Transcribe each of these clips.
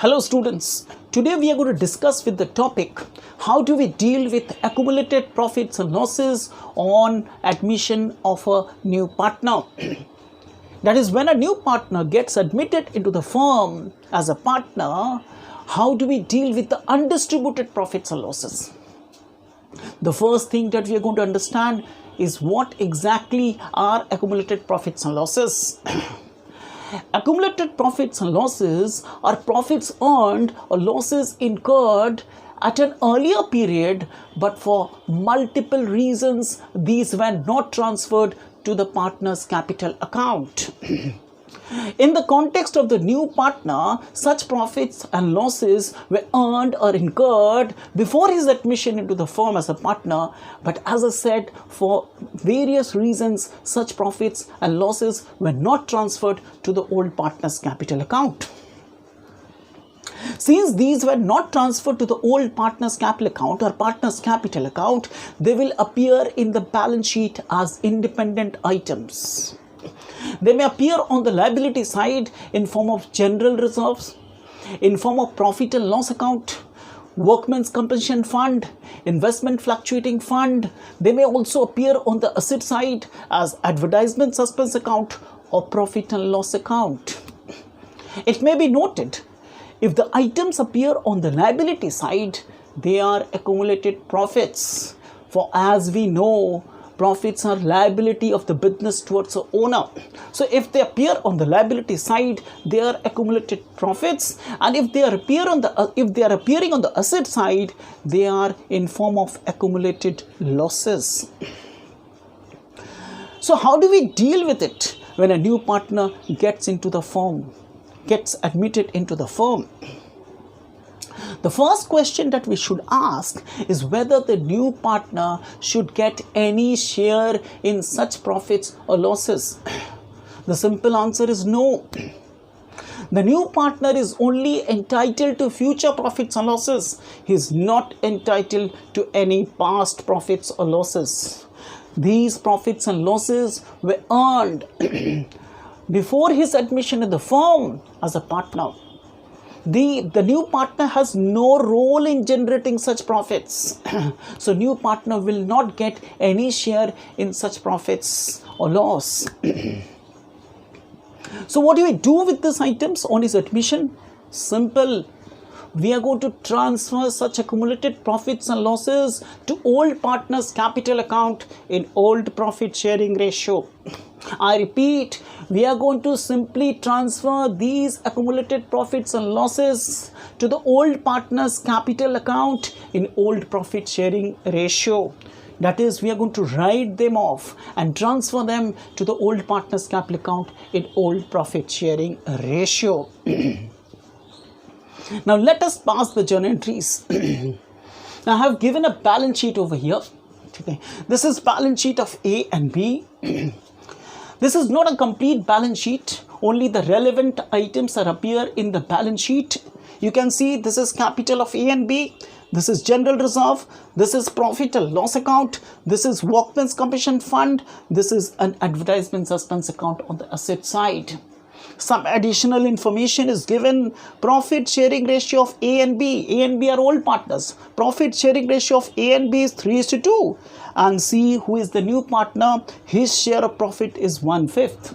Hello students, today we are going to discuss with the topic how do we deal with accumulated profits and losses on admission of a new partner. That is, when a new partner gets admitted into the firm as a partner, how do we deal with the undistributed profits and losses? The first thing that we are going to understand is what exactly are accumulated profits and losses. Accumulated profits and losses are profits earned or losses incurred at an earlier period, but for multiple reasons these were not transferred to the partner's capital account. In the context of the new partner, such profits and losses were earned or incurred before his admission into the firm as a partner, but as I said, for various reasons, such profits and losses were not transferred to the old partner's capital account. Since these were not transferred to the old partner's capital account or partner's capital account, they will appear in the balance sheet as independent items. They may appear on the liability side in form of general reserves, in form of profit and loss account, Workman's compensation fund, investment fluctuating fund. They may also appear on the asset side as advertisement suspense account or profit and loss account. It may be noted, if the items appear on the liability side, they are accumulated profits. For as we know, profits are liability of the business towards the owner. So if they appear on the liability side, they are accumulated profits, and if they are appearing on the asset side, they are in form of accumulated losses. So how do we deal with it when a new partner gets into the firm, gets admitted into the firm? The first question that we should ask is whether the new partner should get any share in such profits or losses. The simple answer is no. The new partner is only entitled to future profits or losses. He is not entitled to any past profits or losses. These profits and losses were earned before his admission in the firm as a partner. The new partner has no role in generating such profits. So new partner will not get any share in such profits or loss. So what do we do with these items on his admission? Simple. We are going to transfer such accumulated profits and losses to old partner's capital account in old profit sharing ratio. I repeat, we are going to simply transfer these accumulated profits and losses to the old partner's capital account in old profit sharing ratio. That is, we are going to write them off and transfer them to the old partner's capital account in old profit sharing ratio. Now let us pass the journal entries. Now I have given a balance sheet over here. Okay. This is balance sheet of A and B. This is not a complete balance sheet. Only the relevant items are appear in the balance sheet. You can see this is capital of A and B. This is general reserve. This is profit and loss account. This is Workman's compensation fund. This is an advertisement suspense account on the asset side. Some additional information is given. Profit sharing ratio of A and B. A and B are old partners. Profit sharing ratio of A and B is 3:2. And C, who is the new partner, his share of profit is 1/5.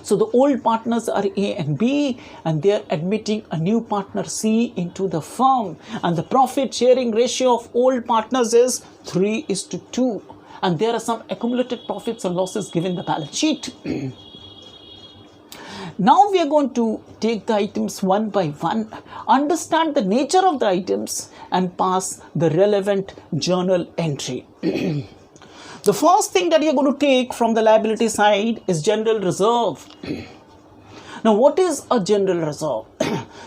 So the old partners are A and B, and they are admitting a new partner C into the firm. And the profit sharing ratio of old partners is 3:2. And there are some accumulated profits and losses given in the balance sheet. Now we are going to take the items one by one, understand the nature of the items, and pass the relevant journal entry. The first thing that you are going to take from the liability side is general reserve. Now what is a general reserve?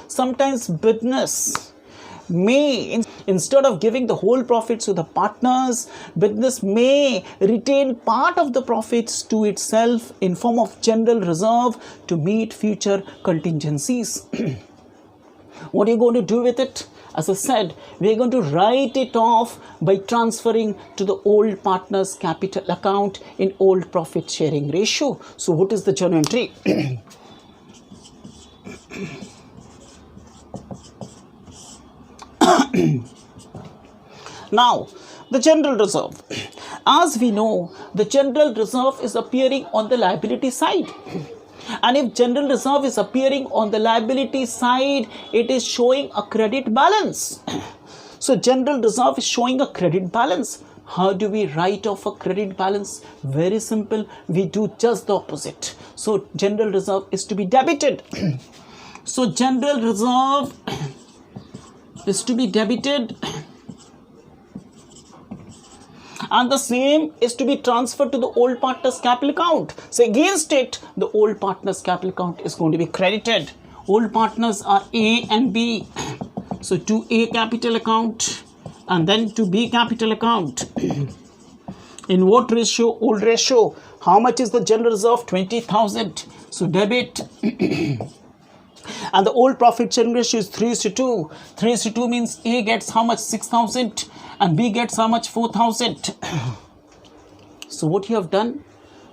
Sometimes business may, instead of giving the whole profits to the partners, business may retain part of the profits to itself in form of general reserve to meet future contingencies. What are you going to do with it? As I said, we are going to write it off by transferring to the old partner's capital account in old profit sharing ratio. So what is the journal entry? Now, the general reserve. As we know, the general reserve is appearing on the liability side. And if general reserve is appearing on the liability side, it is showing a credit balance. So, general reserve is showing a credit balance. How do we write off a credit balance? Very simple. We do just the opposite. So, general reserve is to be debited. So, general reserve is to be debited. And the same is to be transferred to the old partner's capital account. So against it, the old partner's capital account is going to be credited. Old partners are A and B. So to A capital account and then to B capital account. In what ratio? Old ratio. How much is the general reserve? 20,000. So debit. And the old profit sharing ratio is 3:2. 3:2 means A gets how much? 6,000 and B gets how much? 4,000. So what you have done?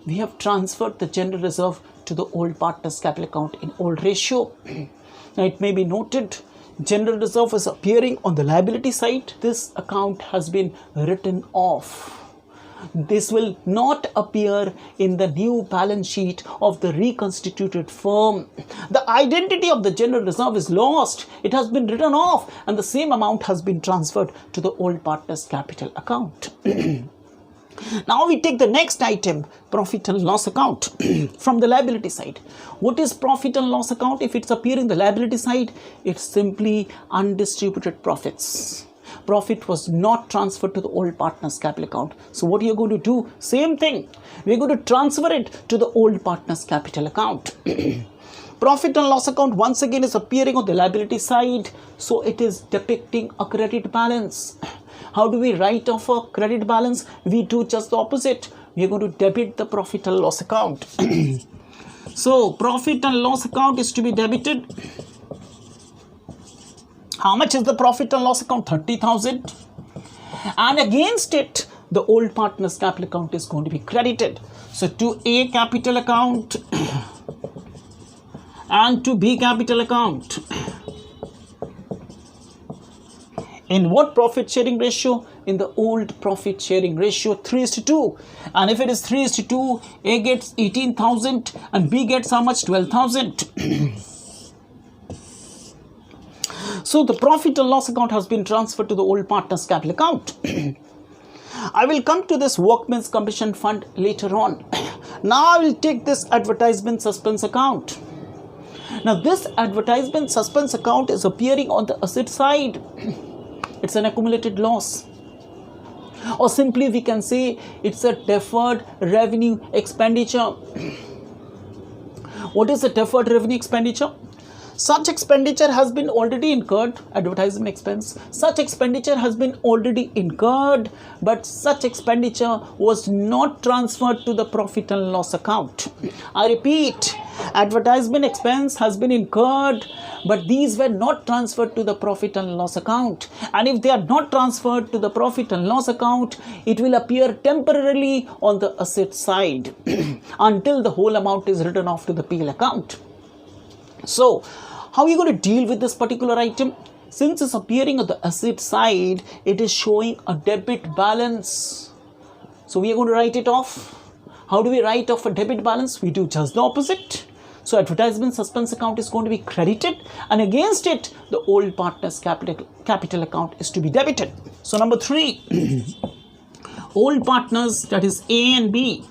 We have transferred the general reserve to the old partner's capital account in old ratio. Now it may be noted, general reserve is appearing on the liability side. This account has been written off. This will not appear in the new balance sheet of the reconstituted firm. The identity of the general reserve is lost. It has been written off and the same amount has been transferred to the old partner's capital account. Now we take the next item, profit and loss account from the liability side. What is profit and loss account? If it's appearing the liability side, it's simply undistributed profits. Profit was not transferred to the old partner's capital account. So what you're going to do? Same thing. We're going to transfer it to the old partner's capital account. Profit and loss account once again is appearing on the liability side. So it is depicting a credit balance. How do we write off a credit balance? We do just the opposite. We're going to debit the profit and loss account. So profit and loss account is to be debited. How much is the profit and loss account? 30,000. And against it, the old partner's capital account is going to be credited. So to A capital account and to B capital account. In what profit sharing ratio? In the old profit sharing ratio, 3:2. And if it is 3:2, A gets 18,000 and B gets how much? 12,000. So the profit and loss account has been transferred to the old partner's capital account. I will come to this Workmans commission fund later on. Now I will take this advertisement suspense account. Now this advertisement suspense account is appearing on the asset side. It's an accumulated loss. Or simply we can say it's a deferred revenue expenditure. What is a deferred revenue expenditure? Such expenditure has been already incurred, advertisement expense. Such expenditure has been already incurred, but such expenditure was not transferred to the profit and loss account. I repeat, advertisement expense has been incurred, but these were not transferred to the profit and loss account. And if they are not transferred to the profit and loss account, it will appear temporarily on the asset side until the whole amount is written off to the P&L account. So, how are you going to deal with this particular item? Since it's appearing on the asset side, it is showing a debit balance. So, we are going to write it off. How do we write off a debit balance? We do just the opposite. So, advertisement suspense account is going to be credited and against it, the old partner's capital account is to be debited. So, number 3, old partners, that is A and B.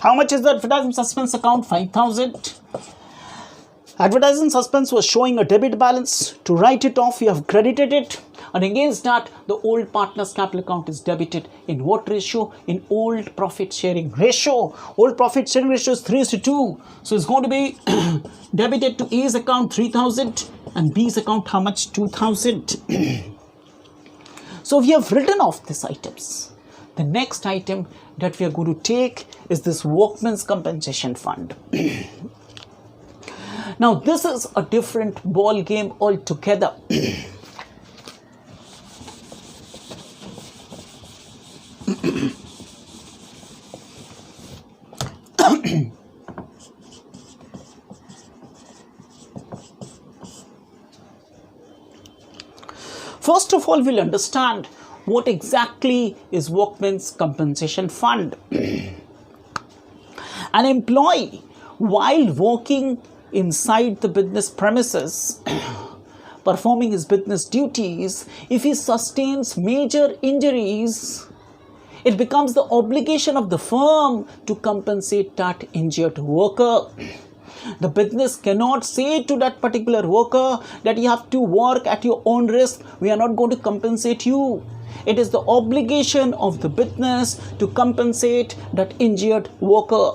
How much is the advertisement suspense account? 5,000. Advertisement suspense was showing a debit balance. To write it off, we have credited it. And against that, the old partner's capital account is debited. In what ratio? In old profit sharing ratio. Old profit sharing ratio is 3:2. So it's going to be debited to A's account 3,000 and B's account how much? 2,000. So we have written off these items. The next item that we are going to take is this Workman's compensation fund. Now this is a different ball game altogether. First of all, we'll understand what exactly is Workmen's Compensation Fund. An employee, while working inside the business premises, performing his business duties, if he sustains major injuries, it becomes the obligation of the firm to compensate that injured worker. The business cannot say to that particular worker that you have to work at your own risk. We are not going to compensate you. It is the obligation of the business to compensate that injured worker.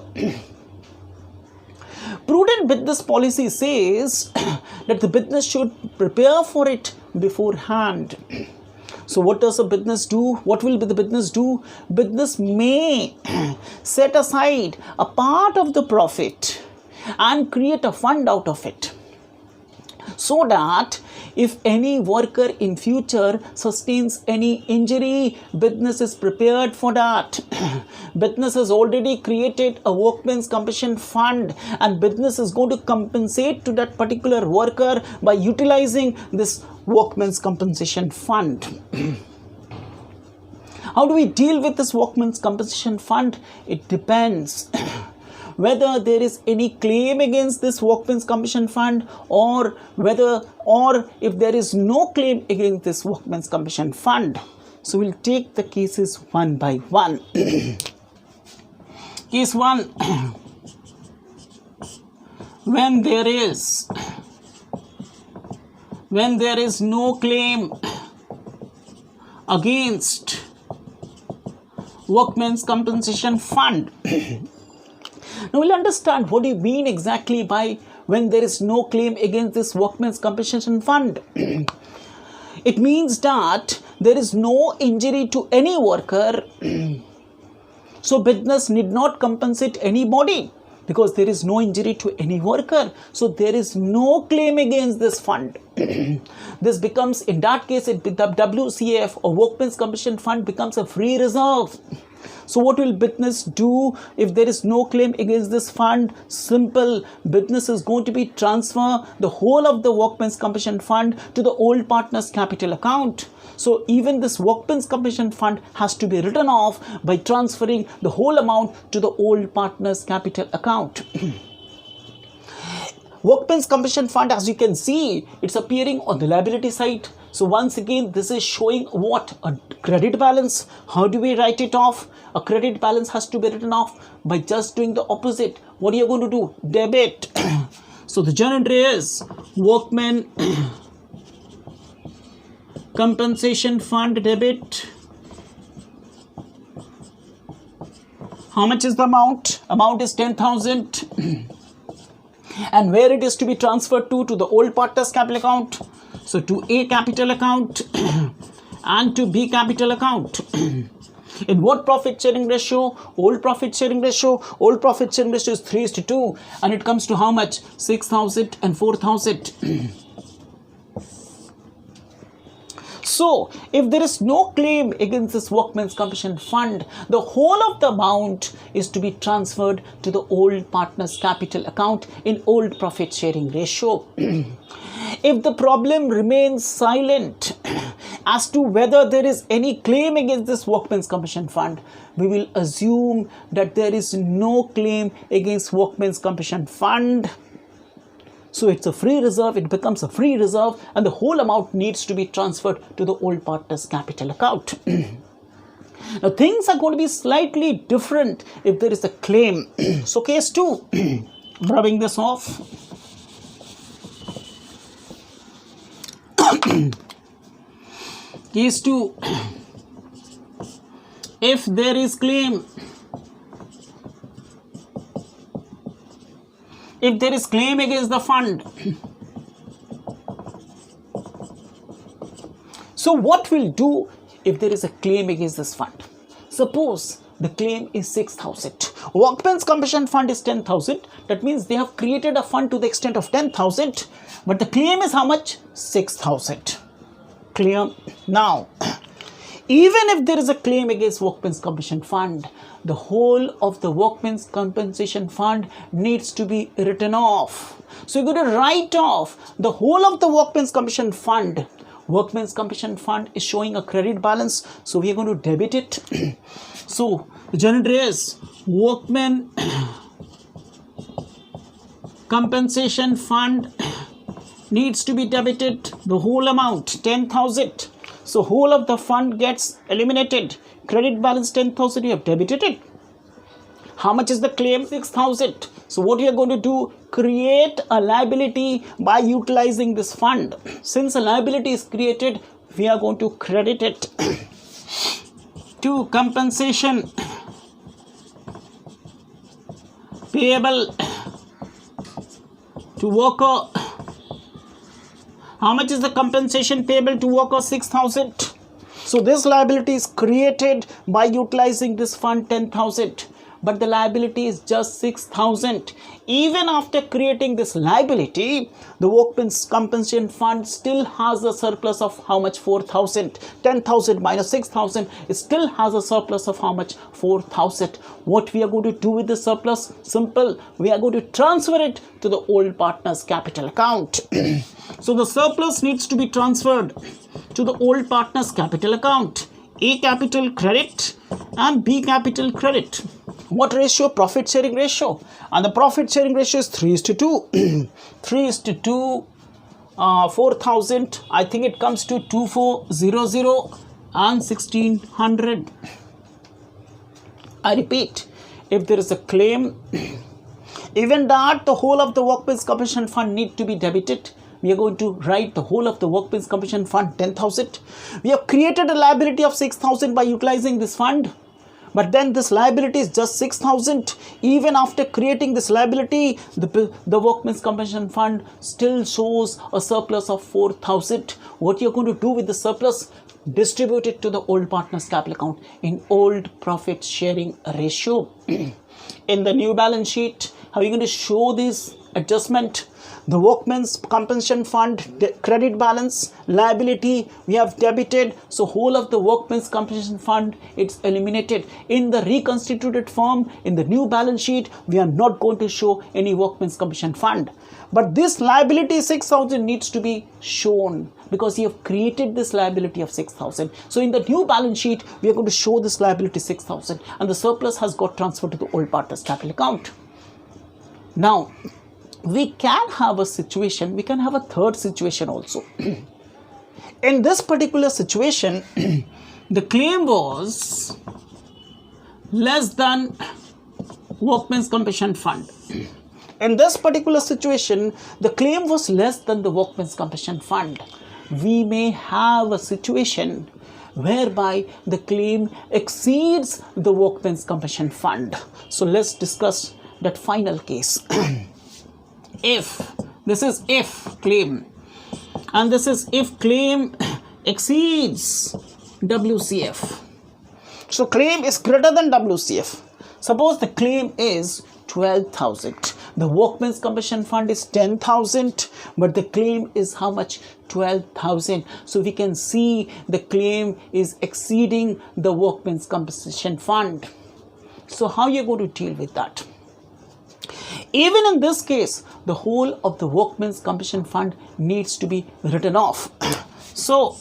Prudent business policy says that the business should prepare for it beforehand. So what does a business do? What will the business do? Business may set aside a part of the profit and create a fund out of it, so that if any worker in future sustains any injury, business is prepared for that. Business has already created a Workmen's Compensation Fund, and business is going to compensate to that particular worker by utilizing this Workmen's Compensation Fund. How do we deal with this Workmen's Compensation Fund? It depends whether there is any claim against this Workmen's Compensation Fund, or if there is no claim against this Workmen's Compensation Fund. So we'll take the cases one by one. Case 1. When there is no claim against Workmen's Compensation Fund. Now we'll understand what do you mean exactly by when there is no claim against this Workmen's Compensation Fund. It means that there is no injury to any worker, so business need not compensate anybody because there is no injury to any worker. So there is no claim against this fund. This becomes, in that case, the WCF or Workmen's Compensation Fund becomes a free reserve. So what will business do if there is no claim against this fund? Simple. Business is going to be transfer the whole of the Workmen's Compensation Fund to the old partner's capital account. So even this Workmen's Compensation Fund has to be written off by transferring the whole amount to the old partner's capital account. Workmen's Compensation Fund, as you can see, it's appearing on the liability side. So once again, this is showing what? A credit balance. How do we write it off? A credit balance has to be written off by just doing the opposite. What are you going to do? Debit. So the journal entry is Workmen Compensation Fund debit. How much is the amount? Amount is 10,000. And where it is to be transferred to the old partner's capital account. So to A capital account and to B capital account. In what profit sharing ratio? Old profit sharing ratio. Old profit sharing ratio is 3:2, and it comes to how much? 6,000 and 4,000. So, if there is no claim against this Workmen's Compensation Fund, the whole of the amount is to be transferred to the old partner's capital account in old profit sharing ratio. If the problem remains silent as to whether there is any claim against this Workmen's Compensation Fund, we will assume that there is no claim against Workmen's Compensation Fund. So it's a free reserve, it becomes a free reserve, and the whole amount needs to be transferred to the old partner's capital account. Now things are going to be slightly different if there is a claim. So case 2, rubbing this off. Case 2, if there is claim, if there is claim against the fund. So what we'll do if there is a claim against this fund? Suppose the claim is 6,000. Workmen's Compensation Fund is 10,000. That means they have created a fund to the extent of 10,000. But the claim is how much? 6,000. Clear? Now, even if there is a claim against Workmen's Compensation Fund, the whole of the Workmen's Compensation Fund needs to be written off. So you're going to write off the whole of the Workmen's Compensation Fund Workmen's Compensation Fund is showing a credit balance, so we are going to debit it. So the journal entry is Workmen Compensation Fund needs to be debited the whole amount 10,000. So whole of the fund gets eliminated. Credit balance 10,000, you have debited it. How much is the claim? 6,000. So what you are going to do? Create a liability by utilizing this fund. Since a liability is created, we are going to credit it to compensation payable to worker. How much is the compensation payable to worker? 6,000. So this liability is created by utilizing this fund 10,000. But the liability is just 6,000. Even after creating this liability, the Workmen's Compensation Fund still has a surplus of how much? 4,000. 10,000 minus 6,000, it still has a surplus of how much? 4,000. What we are going to do with the surplus? Simple. We are going to transfer it to the old partner's capital account. So the surplus needs to be transferred to the old partner's capital account. A capital credit and B capital credit. What ratio? Profit sharing ratio. And the profit sharing ratio is 3:2. 3:2, 4,000. I think it comes to 2,400 and 1,600. I repeat, if there is a claim, even that the whole of the Workmen's Compensation Fund need to be debited. We are going to write the whole of the Workmen's Compensation Fund 10,000. We have created a liability of 6,000 by utilizing this fund. But then this liability is just 6,000. Even after creating this liability, the Workmen's Compensation Fund still shows a surplus of 4,000. What you're going to do with the surplus? Distribute it to the old partner's capital account in old profit sharing ratio. In the new balance sheet, how are you going to show this adjustment? The Workmen's Compensation Fund credit balance liability we have debited, so whole of the Workmen's Compensation Fund, it's eliminated. In the reconstituted form, in the new balance sheet, we are not going to show any Workmen's Compensation Fund. But this liability 6,000 needs to be shown because you have created this liability of 6,000. So in the new balance sheet, we are going to show this liability 6,000 and the surplus has got transferred to the old partner's capital account. Now, we can have a situation, we can have a third situation also. In this particular situation, the claim was less than Workmen's Compensation Fund. In this particular situation, the claim was less than the Workmen's Compensation Fund. We may have a situation whereby the claim exceeds the Workmen's Compensation Fund. So let's discuss that final case. If this is if claim and this is if claim exceeds WCF. So claim is greater than WCF. Suppose the claim is 12,000. The Workmen's Compensation Fund is 10,000, but the claim is how much? 12,000. So we can see the claim is exceeding the Workmen's Compensation Fund. So how are you going to deal with that? Even in this case, the whole of the Workmen's Compensation Fund needs to be written off. So,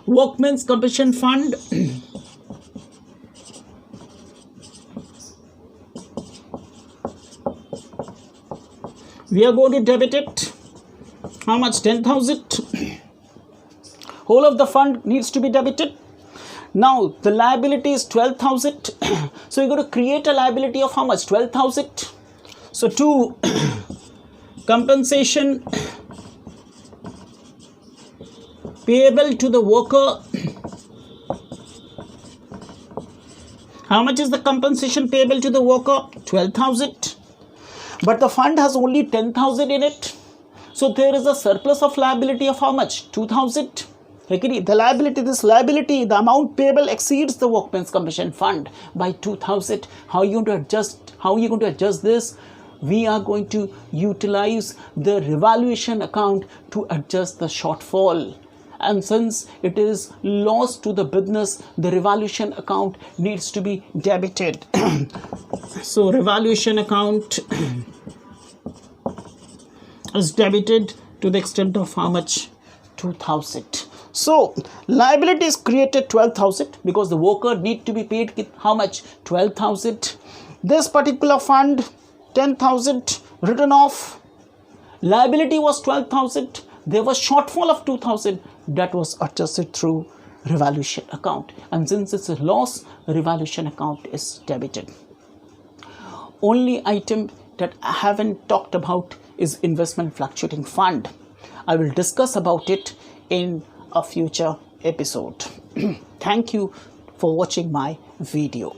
Workmen's Compensation Fund we are going to debit it. How much? 10,000. Whole of the fund needs to be debited. Now, the liability is 12,000. So, you're going to create a liability of how much? 12,000. So, to compensation payable to the worker. How much is the compensation payable to the worker? 12,000. But the fund has only 10,000 in it. So, there is a surplus of liability of how much? 2,000. Okay, the liability, the amount payable exceeds the Workmen's Compensation Fund by 2,000. How are you going to adjust this? We are going to utilize the revaluation account to adjust the shortfall. And since it is loss to the business, the revaluation account needs to be debited. So, revaluation account is debited to the extent of how much? 2,000. So liability is created 12,000 because the worker need to be paid with how much? 12,000. This particular fund 10,000 written off. Liability was 12,000. There was shortfall of 2,000 that was adjusted through revaluation account, and since it's a loss, revaluation account is debited. Only item that I haven't talked about is investment fluctuating fund. I will discuss about it in a future episode. Thank you for watching my video.